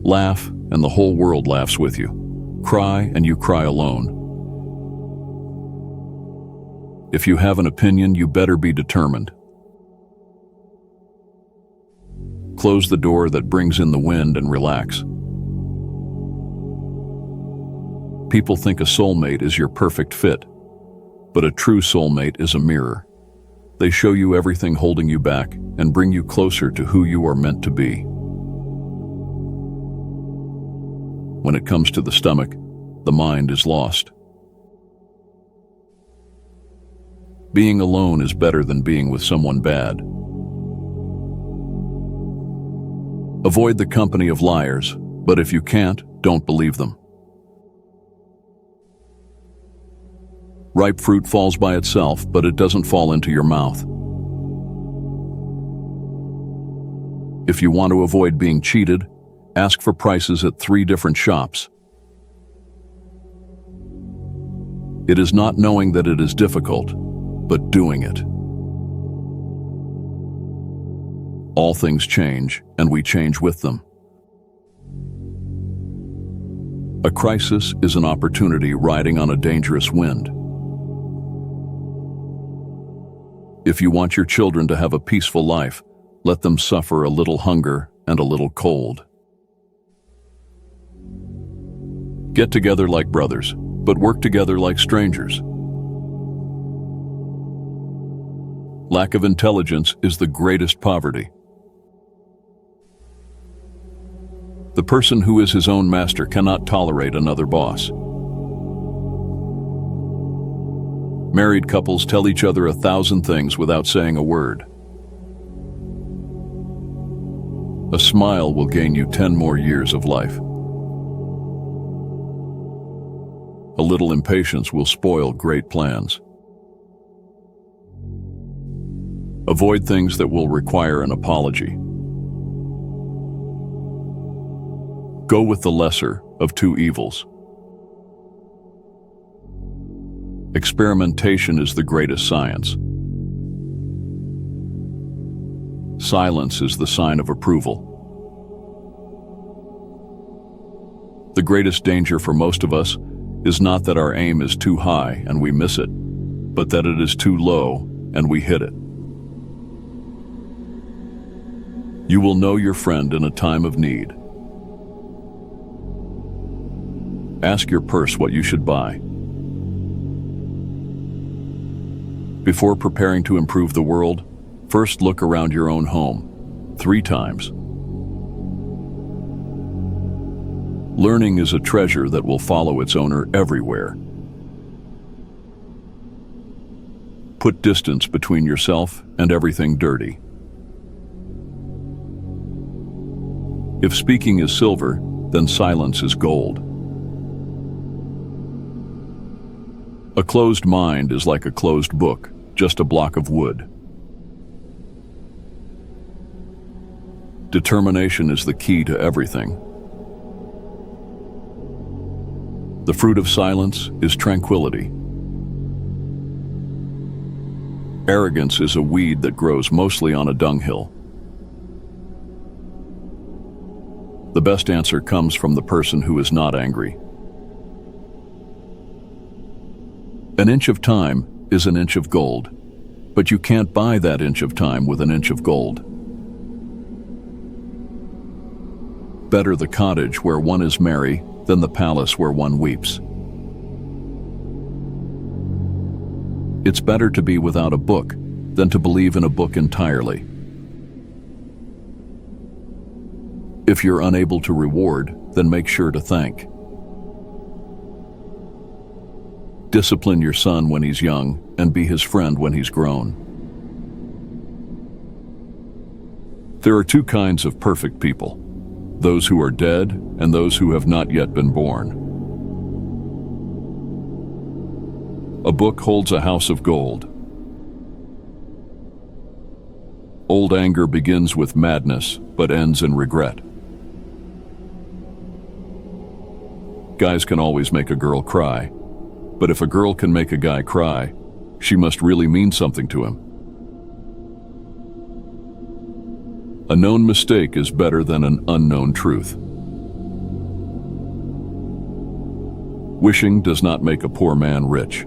Laugh, and the whole world laughs with you. Cry, and you cry alone. If you have an opinion, you better be determined. Close the door that brings in the wind and relax. People think a soulmate is your perfect fit, but a true soulmate is a mirror. They show you everything holding you back and bring you closer to who you are meant to be. When it comes to the stomach, the mind is lost. Being alone is better than being with someone bad. Avoid the company of liars, but if you can't, don't believe them. Ripe fruit falls by itself, but it doesn't fall into your mouth. If you want to avoid being cheated, ask for prices at 3 different shops. It is not knowing that it is difficult, but doing it. All things change, and we change with them. A crisis is an opportunity riding on a dangerous wind. If you want your children to have a peaceful life, let them suffer a little hunger and a little cold. Get together like brothers, but work together like strangers. Lack of intelligence is the greatest poverty. The person who is his own master cannot tolerate another boss. Married couples tell each other 1,000 things without saying a word. A smile will gain you 10 more years of life. A little impatience will spoil great plans. Avoid things that will require an apology. Go with the lesser of 2 evils. Experimentation is the greatest science. Silence is the sign of approval. The greatest danger for most of us is not that our aim is too high and we miss it, but that it is too low and we hit it. You will know your friend in a time of need. Ask your purse what you should buy. Before preparing to improve the world, first look around your own home 3 times. Learning is a treasure that will follow its owner everywhere. Put distance between yourself and everything dirty. If speaking is silver, then silence is gold. A closed mind is like a closed book, just a block of wood. Determination is the key to everything. The fruit of silence is tranquility. Arrogance is a weed that grows mostly on a dunghill. The best answer comes from the person who is not angry. An inch of time is an inch of gold, but you can't buy that inch of time with an inch of gold. Better the cottage where one is merry than the palace where one weeps. It's better to be without a book than to believe in a book entirely. If you're unable to reward, then make sure to thank. Discipline your son when he's young and be his friend when he's grown. There are 2 kinds of perfect people, those who are dead and those who have not yet been born. A book holds a house of gold. Old anger begins with madness, but ends in regret. Guys can always make a girl cry, but if a girl can make a guy cry, she must really mean something to him. A known mistake is better than an unknown truth. Wishing does not make a poor man rich.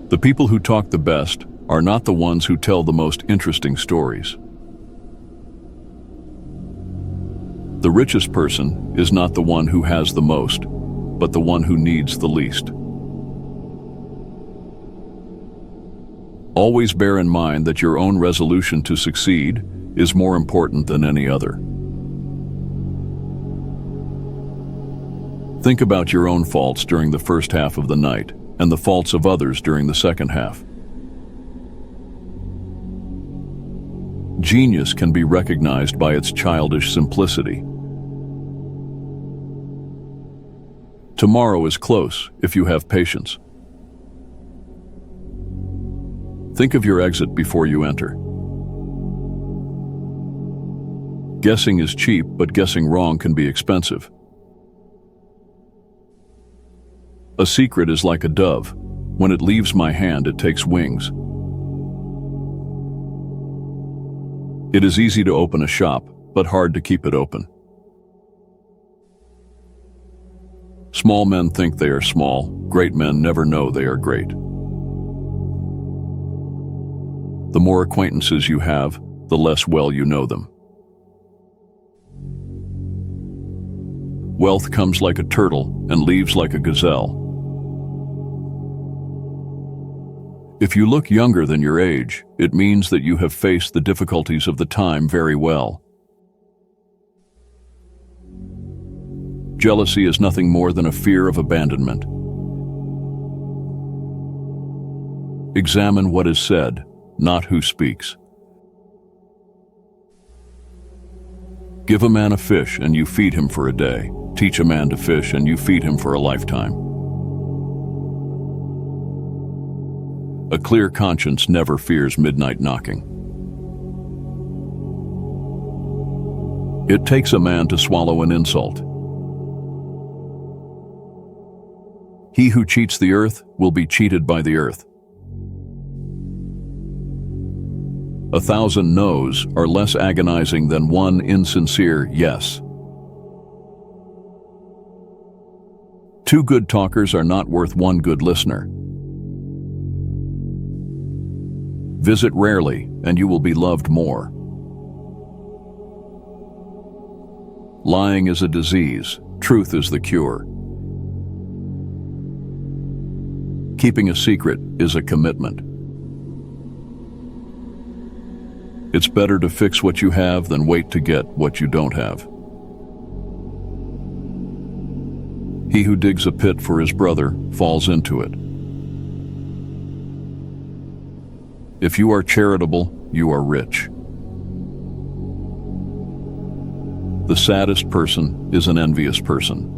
The people who talk the best are not the ones who tell the most interesting stories. The richest person is not the one who has the most, but the one who needs the least. Always bear in mind that your own resolution to succeed is more important than any other. Think about your own faults during the first half of the night and the faults of others during the second half. Genius can be recognized by its childish simplicity. Tomorrow is close if you have patience. Think of your exit before you enter. Guessing is cheap, but guessing wrong can be expensive. A secret is like a dove. When it leaves my hand, it takes wings. It is easy to open a shop, but hard to keep it open. Small men think they are small. Great men never know they are great. The more acquaintances you have, the less well you know them. Wealth comes like a turtle and leaves like a gazelle. If you look younger than your age, it means that you have faced the difficulties of the time very well. Jealousy is nothing more than a fear of abandonment. Examine what is said, not who speaks. Give a man a fish and you feed him for a day. Teach a man to fish and you feed him for a lifetime. A clear conscience never fears midnight knocking. It takes a man to swallow an insult. He who cheats the earth will be cheated by the earth. 1,000 no's are less agonizing than one insincere yes. 2 good talkers are not worth 1 good listener. Visit rarely, and you will be loved more. Lying is a disease. Truth is the cure. Keeping a secret is a commitment. It's better to fix what you have than wait to get what you don't have. He who digs a pit for his brother falls into it. If you are charitable, you are rich. The saddest person is an envious person.